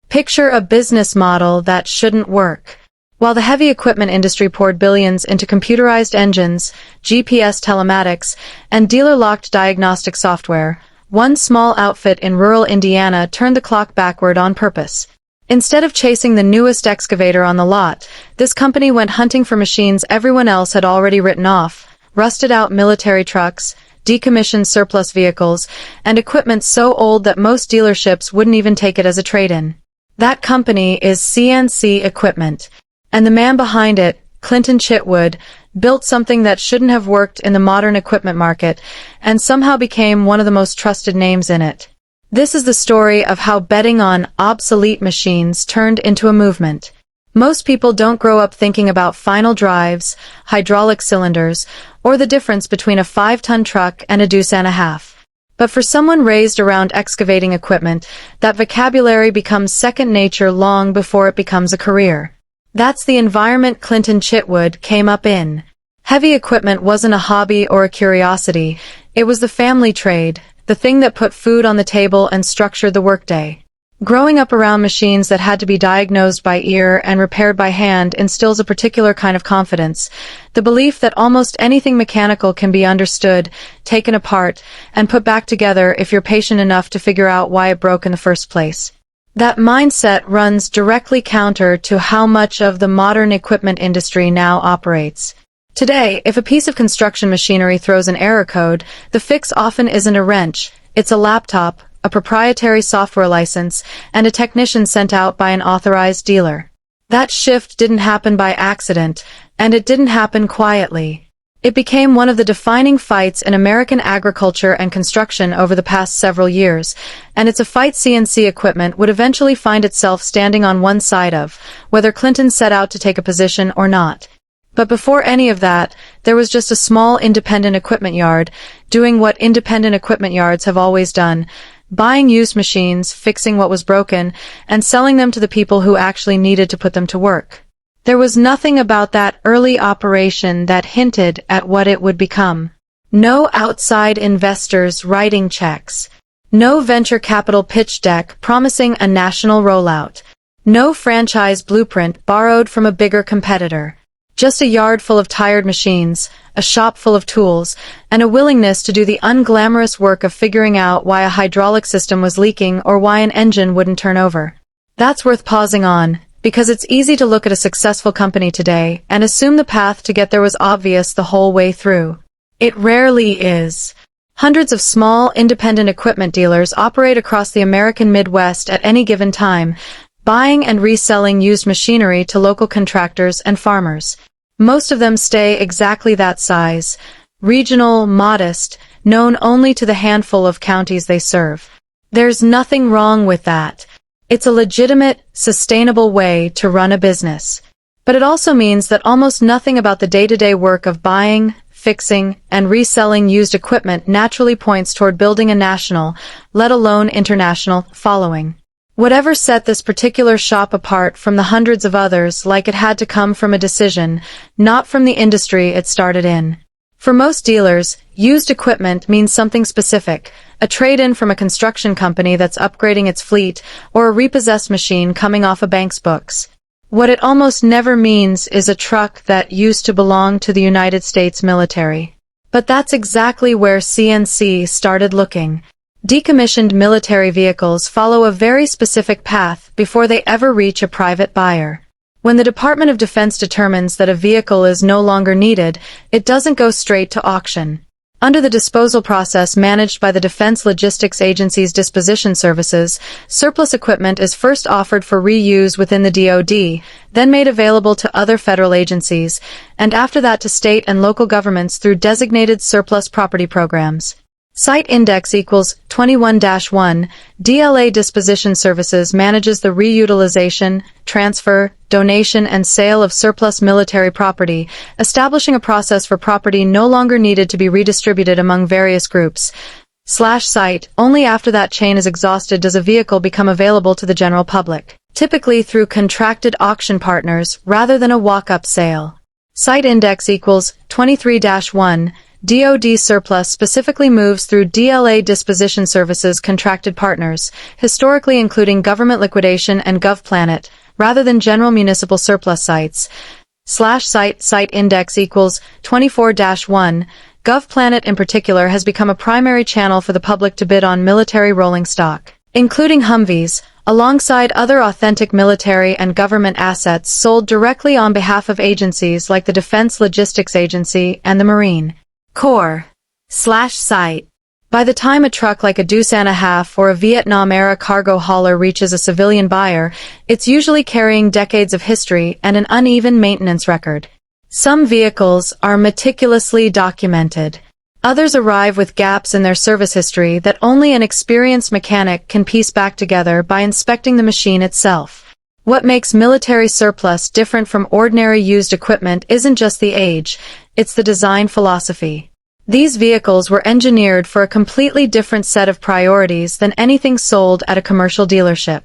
Picture a business model that shouldn't work. While the heavy equipment industry poured billions into computerized engines, GPS telematics, and dealer-locked diagnostic software, one small outfit in rural Indiana turned the clock backward on purpose. Instead of chasing the newest excavator on the lot, this company went hunting for machines everyone else had already written off, rusted-out military trucks, decommissioned surplus vehicles, and equipment so old that most dealerships wouldn't even take it as a trade-in. That company is CNC Equipment, and the man behind it, Clinton Chitwood, built something that shouldn't have worked in the modern equipment market, and somehow became one of the most trusted names in it. This is the story of how betting on obsolete machines turned into a movement. Most people don't grow up thinking about final drives, hydraulic cylinders, or the difference between a 5-ton truck and a deuce and a half. But for someone raised around excavating equipment, that vocabulary becomes second nature long before it becomes a career. That's the environment Clinton Chitwood came up in. Heavy equipment wasn't a hobby or a curiosity, it was the family trade, the thing that put food on the table and structured the workday. Growing up around machines that had to be diagnosed by ear and repaired by hand instills a particular kind of confidence, the belief that almost anything mechanical can be understood, taken apart, and put back together if you're patient enough to figure out why it broke in the first place. That mindset runs directly counter to how much of the modern equipment industry now operates. Today, if a piece of construction machinery throws an error code, the fix often isn't a wrench, it's a laptop, a proprietary software license, and a technician sent out by an authorized dealer. That shift didn't happen by accident, and it didn't happen quietly. It became one of the defining fights in American agriculture and construction over the past several years, and it's a fight CNC Equipment would eventually find itself standing on one side of, whether Clinton set out to take a position or not. But before any of that, there was just a small independent equipment yard, doing what independent equipment yards have always done, buying used machines, fixing what was broken, and selling them to the people who actually needed to put them to work. There was nothing about that early operation that hinted at what it would become. No outside investors writing checks. No venture capital pitch deck promising a national rollout. No franchise blueprint borrowed from a bigger competitor. Just a yard full of tired machines, a shop full of tools, and a willingness to do the unglamorous work of figuring out why a hydraulic system was leaking or why an engine wouldn't turn over. That's worth pausing on, because it's easy to look at a successful company today and assume the path to get there was obvious the whole way through. It rarely is. Hundreds of small, independent equipment dealers operate across the American Midwest at any given time, buying and reselling used machinery to local contractors and farmers. Most of them stay exactly that size, regional, modest, known only to the handful of counties they serve. There's nothing wrong with that. It's a legitimate, sustainable way to run a business. But it also means that almost nothing about the day-to-day work of buying, fixing, and reselling used equipment naturally points toward building a national, let alone international, following. Whatever set this particular shop apart from the hundreds of others, like it had to come from a decision, not from the industry it started in. For most dealers, used equipment means something specific, a trade-in from a construction company that's upgrading its fleet, or a repossessed machine coming off a bank's books. What it almost never means is a truck that used to belong to the United States military. But that's exactly where CNC started looking. Decommissioned military vehicles follow a very specific path before they ever reach a private buyer. When the Department of Defense determines that a vehicle is no longer needed, it doesn't go straight to auction. Under the disposal process managed by the Defense Logistics Agency's disposition services, surplus equipment is first offered for reuse within the DoD, then made available to other federal agencies, and after that to state and local governments through designated surplus property programs. Site Index equals 21-1, DLA Disposition Services manages the reutilization, transfer, donation and sale of surplus military property, establishing a process for property no longer needed to be redistributed among various groups. /site, only after that chain is exhausted does a vehicle become available to the general public, typically through contracted auction partners rather than a walk-up sale. Site Index equals 23-1, DoD surplus specifically moves through DLA Disposition Services contracted partners, historically including Government Liquidation and GovPlanet, rather than general municipal surplus sites. /site index equals 24-1. GovPlanet in particular has become a primary channel for the public to bid on military rolling stock, including Humvees, alongside other authentic military and government assets sold directly on behalf of agencies like the Defense Logistics Agency and the Marine Corps. /site. By the time a truck like a Doosan half or a Vietnam-era cargo hauler reaches a civilian buyer, it's usually carrying decades of history and an uneven maintenance record. Some vehicles are meticulously documented. Others arrive with gaps in their service history that only an experienced mechanic can piece back together by inspecting the machine itself. What makes military surplus different from ordinary used equipment isn't just the age, it's the design philosophy. These vehicles were engineered for a completely different set of priorities than anything sold at a commercial dealership.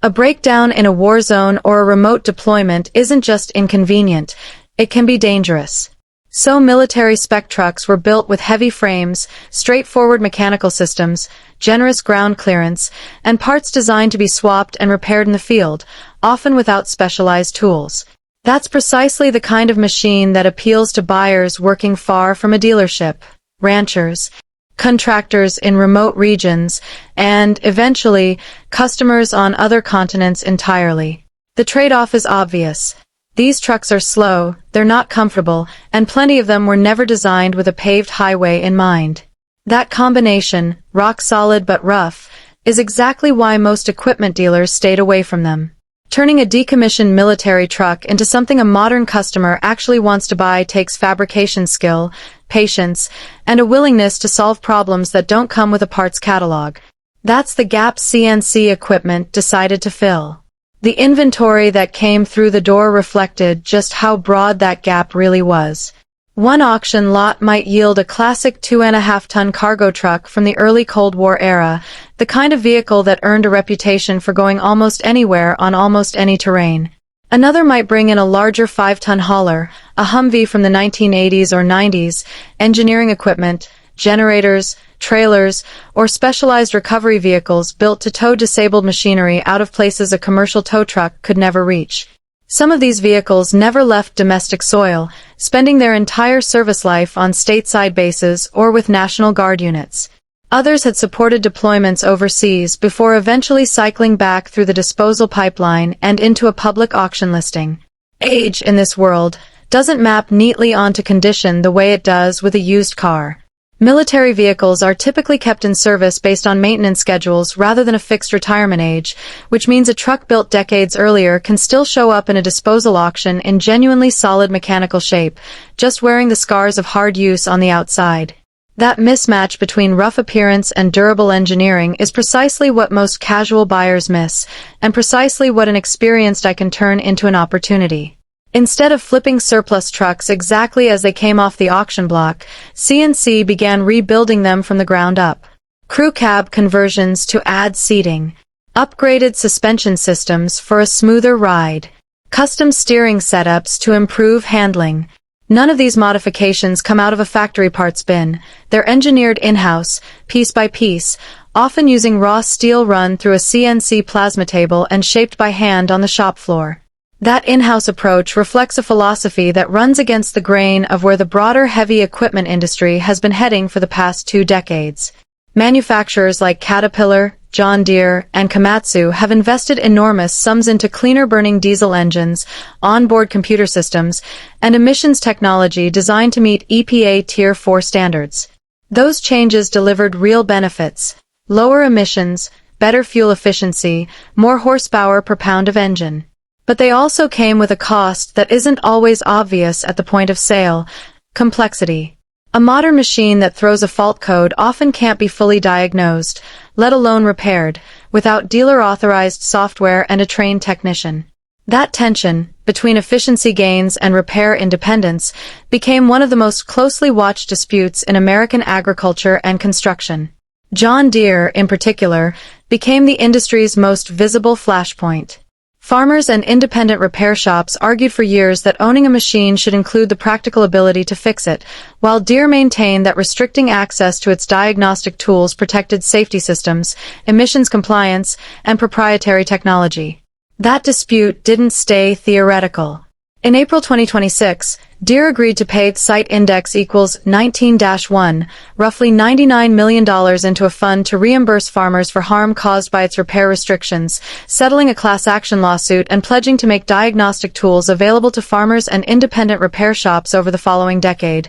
A breakdown in a war zone or a remote deployment isn't just inconvenient, it can be dangerous. So military spec trucks were built with heavy frames, straightforward mechanical systems, generous ground clearance, and parts designed to be swapped and repaired in the field, often without specialized tools. That's precisely the kind of machine that appeals to buyers working far from a dealership, ranchers, contractors in remote regions, and, eventually, customers on other continents entirely. The trade-off is obvious. These trucks are slow, they're not comfortable, and plenty of them were never designed with a paved highway in mind. That combination, rock solid but rough, is exactly why most equipment dealers stayed away from them. Turning a decommissioned military truck into something a modern customer actually wants to buy takes fabrication skill, patience, and a willingness to solve problems that don't come with a parts catalog. That's the gap CNC equipment decided to fill. The inventory that came through the door reflected just how broad that gap really was. One auction lot might yield a classic 2.5-ton cargo truck from the early Cold War era, the kind of vehicle that earned a reputation for going almost anywhere on almost any terrain. Another might bring in a larger 5-ton hauler, a Humvee from the 1980s or 90s, engineering equipment, generators, trailers, or specialized recovery vehicles built to tow disabled machinery out of places a commercial tow truck could never reach. Some of these vehicles never left domestic soil, spending their entire service life on stateside bases or with National Guard units. Others had supported deployments overseas before eventually cycling back through the disposal pipeline and into a public auction listing. Age, in this world, doesn't map neatly onto condition the way it does with a used car. Military vehicles are typically kept in service based on maintenance schedules rather than a fixed retirement age, which means a truck built decades earlier can still show up in a disposal auction in genuinely solid mechanical shape, just wearing the scars of hard use on the outside. That mismatch between rough appearance and durable engineering is precisely what most casual buyers miss, and precisely what an experienced eye can turn into an opportunity. Instead of flipping surplus trucks exactly as they came off the auction block, CNC began rebuilding them from the ground up. Crew cab conversions to add seating, upgraded suspension systems for a smoother ride, custom steering setups to improve handling. None of these modifications come out of a factory parts bin. They're engineered in-house, piece by piece, often using raw steel run through a CNC plasma table and shaped by hand on the shop floor. That in-house approach reflects a philosophy that runs against the grain of where the broader heavy equipment industry has been heading for the past 2 decades. Manufacturers like Caterpillar, John Deere, and Komatsu have invested enormous sums into cleaner-burning diesel engines, onboard computer systems, and emissions technology designed to meet EPA Tier 4 standards. Those changes delivered real benefits: lower emissions, better fuel efficiency, more horsepower per pound of engine. But they also came with a cost that isn't always obvious at the point of sale: complexity. A modern machine that throws a fault code often can't be fully diagnosed, let alone repaired, without dealer-authorized software and a trained technician. That tension, between efficiency gains and repair independence, became one of the most closely watched disputes in American agriculture and construction. John Deere, in particular, became the industry's most visible flashpoint. Farmers and independent repair shops argued for years that owning a machine should include the practical ability to fix it, while Deere maintained that restricting access to its diagnostic tools protected safety systems, emissions compliance, and proprietary technology. That dispute didn't stay theoretical. In April 2026, Deere agreed to pay Site Index equals 19-1, roughly $99 million into a fund to reimburse farmers for harm caused by its repair restrictions, settling a class action lawsuit and pledging to make diagnostic tools available to farmers and independent repair shops over the following decade.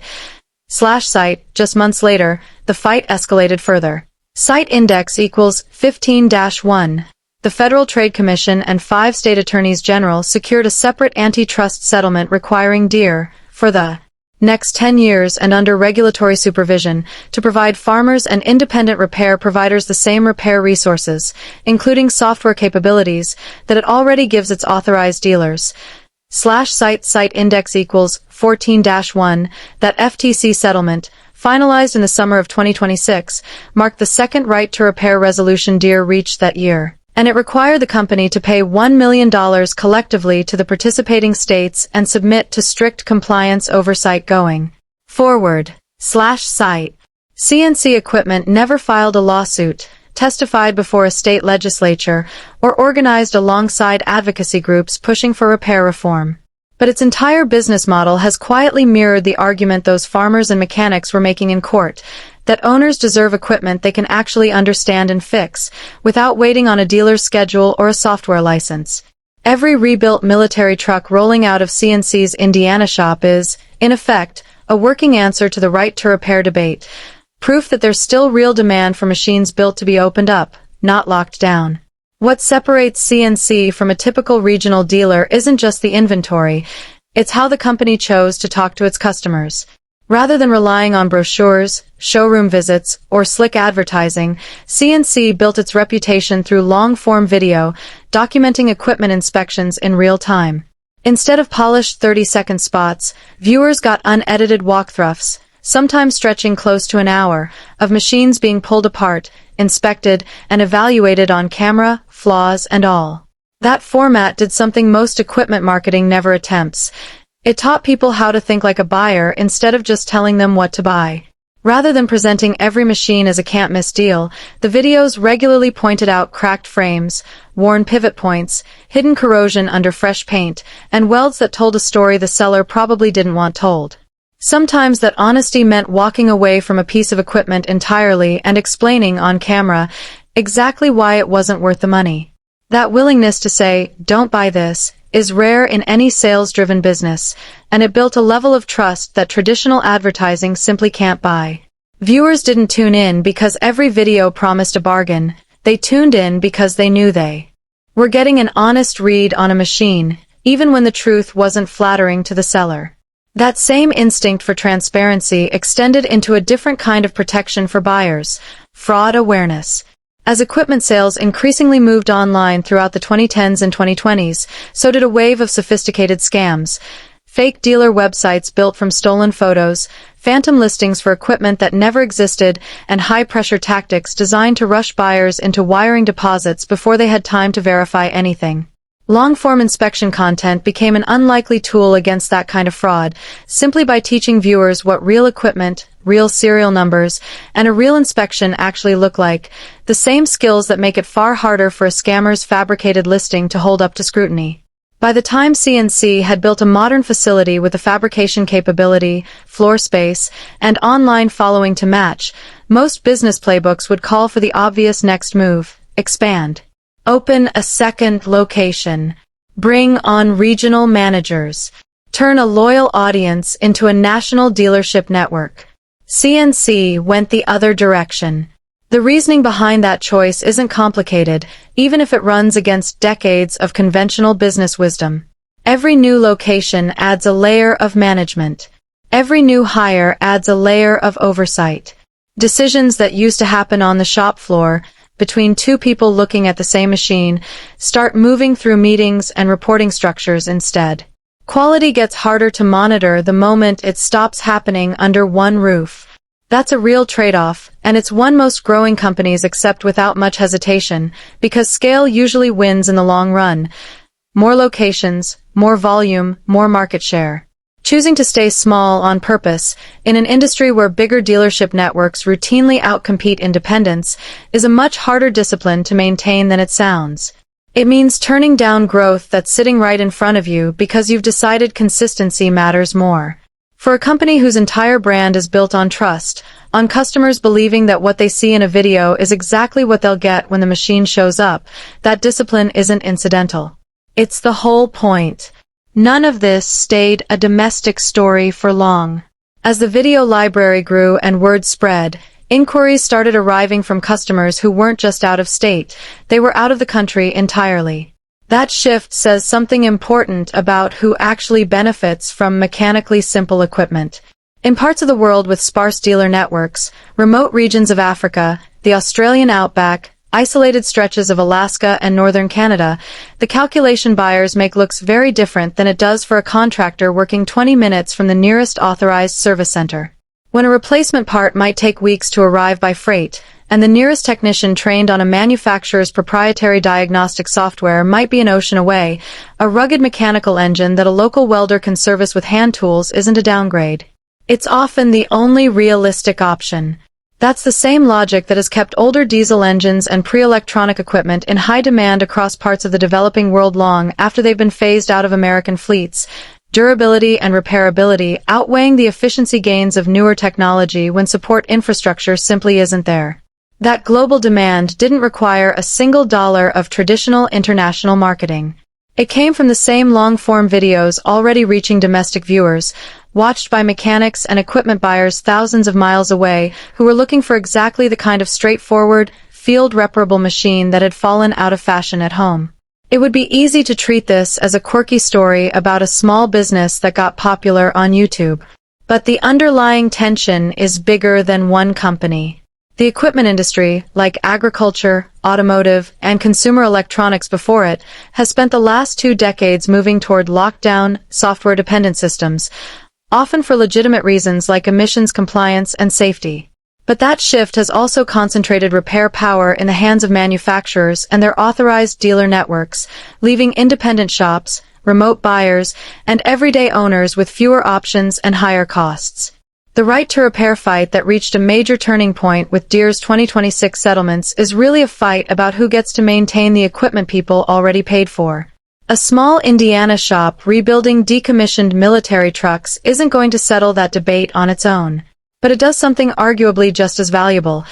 Site, just months later, the fight escalated further. Site Index equals 15-1. The Federal Trade Commission and 5 state attorneys general secured a separate antitrust settlement requiring Deere, for the next 10 years and under regulatory supervision, to provide farmers and independent repair providers the same repair resources, including software capabilities, that it already gives its authorized dealers. Site Index equals 14-1. That FTC settlement, finalized in the summer of 2026, marked the second right to repair resolution Deere reached that year, and it required the company to pay $1 million collectively to the participating states and submit to strict compliance oversight going forward. Site. CNC Equipment never filed a lawsuit, testified before a state legislature, or organized alongside advocacy groups pushing for repair reform. But its entire business model has quietly mirrored the argument those farmers and mechanics were making in court, that owners deserve equipment they can actually understand and fix, without waiting on a dealer's schedule or a software license. Every rebuilt military truck rolling out of CNC's Indiana shop is, in effect, a working answer to the right to repair debate, proof that there's still real demand for machines built to be opened up, not locked down. What separates CNC from a typical regional dealer isn't just the inventory, it's how the company chose to talk to its customers. Rather than relying on brochures, showroom visits, or slick advertising, CNC built its reputation through long-form video, documenting equipment inspections in real time. Instead of polished 30-second spots, viewers got unedited walkthroughs, sometimes stretching close to an hour, of machines being pulled apart, inspected, and evaluated on camera, flaws and all. That format did something most equipment marketing never attempts. It taught people how to think like a buyer instead of just telling them what to buy. Rather than presenting every machine as a can't-miss deal, the videos regularly pointed out cracked frames, worn pivot points, hidden corrosion under fresh paint, and welds that told a story the seller probably didn't want told. Sometimes that honesty meant walking away from a piece of equipment entirely and explaining on camera exactly why it wasn't worth the money. That willingness to say, "Don't buy this," is rare in any sales-driven business, and it built a level of trust that traditional advertising simply can't buy. Viewers didn't tune in because every video promised a bargain. They tuned in because they knew they were getting an honest read on a machine, even when the truth wasn't flattering to the seller. That same instinct for transparency extended into a different kind of protection for buyers: fraud awareness. As equipment sales increasingly moved online throughout the 2010s and 2020s, so did a wave of sophisticated scams. Fake dealer websites built from stolen photos, phantom listings for equipment that never existed, and high-pressure tactics designed to rush buyers into wiring deposits before they had time to verify anything. Long-form inspection content became an unlikely tool against that kind of fraud, simply by teaching viewers what real equipment, real serial numbers, and a real inspection actually look like, the same skills that make it far harder for a scammer's fabricated listing to hold up to scrutiny. By the time CNC had built a modern facility with the fabrication capability, floor space, and online following to match, most business playbooks would call for the obvious next move: expand. Open a second location. Bring on regional managers. Turn a loyal audience into a national dealership network. CNC went the other direction. The reasoning behind that choice isn't complicated, even if it runs against decades of conventional business wisdom. Every new location adds a layer of management. Every new hire adds a layer of oversight. Decisions that used to happen on the shop floor, between two people looking at the same machine, start moving through meetings and reporting structures instead. Quality gets harder to monitor the moment it stops happening under one roof. That's a real trade-off, and it's one most growing companies accept without much hesitation, because scale usually wins in the long run. more locations, more volume, more market share. Choosing to stay small on purpose, in an industry where bigger dealership networks routinely outcompete independents, is a much harder discipline to maintain than it sounds. It means turning down growth that's sitting right in front of you because you've decided consistency matters more. For a company whose entire brand is built on trust, on customers believing that what they see in a video is exactly what they'll get when the machine shows up, that discipline isn't incidental. It's the whole point. None of this stayed a domestic story for long. As the video library grew and word spread, inquiries started arriving from customers who weren't just out of state, they were out of the country entirely. That shift says something important about who actually benefits from mechanically simple equipment. In parts of the world with sparse dealer networks, remote regions of Africa, the Australian outback, isolated stretches of Alaska and northern Canada, the calculation buyers make looks very different than it does for a contractor working 20 minutes from the nearest authorized service center. When a replacement part might take weeks to arrive by freight, and the nearest technician trained on a manufacturer's proprietary diagnostic software might be an ocean away, a rugged mechanical engine that a local welder can service with hand tools isn't a downgrade. It's often the only realistic option. That's the same logic that has kept older diesel engines and pre-electronic equipment in high demand across parts of the developing world long after they've been phased out of American fleets. Durability and repairability outweighing the efficiency gains of newer technology when support infrastructure simply isn't there. That global demand didn't require a single dollar of traditional international marketing. It came from the same long-form videos already reaching domestic viewers, watched by mechanics and equipment buyers thousands of miles away who were looking for exactly the kind of straightforward, field-reparable machine that had fallen out of fashion at home. It would be easy to treat this as a quirky story about a small business that got popular on YouTube. But the underlying tension is bigger than one company. The equipment industry, like agriculture, automotive, and consumer electronics before it, has spent the last 2 decades moving toward lockdown, software-dependent systems, often for legitimate reasons like emissions compliance and safety. But that shift has also concentrated repair power in the hands of manufacturers and their authorized dealer networks, leaving independent shops, remote buyers, and everyday owners with fewer options and higher costs. The right to repair fight that reached a major turning point with Deere's 2026 settlements is really a fight about who gets to maintain the equipment people already paid for. A small Indiana shop rebuilding decommissioned military trucks isn't going to settle that debate on its own. But it does something arguably just as valuable.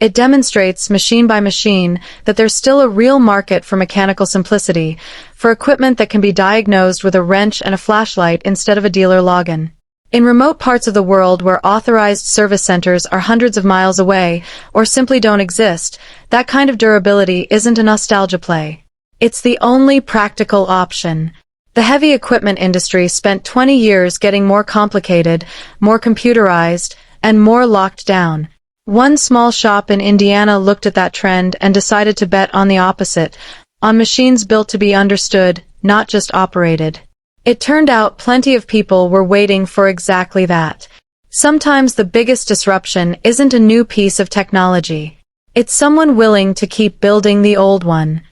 It demonstrates, machine by machine, that there's still a real market for mechanical simplicity, for equipment that can be diagnosed with a wrench and a flashlight instead of a dealer login. In remote parts of the world where authorized service centers are hundreds of miles away, or simply don't exist, that kind of durability isn't a nostalgia play. It's the only practical option. The heavy equipment industry spent 20 years getting more complicated, more computerized, and more locked down. One small shop in Indiana looked at that trend and decided to bet on the opposite, on machines built to be understood, not just operated. It turned out plenty of people were waiting for exactly that. Sometimes the biggest disruption isn't a new piece of technology. It's someone willing to keep building the old one.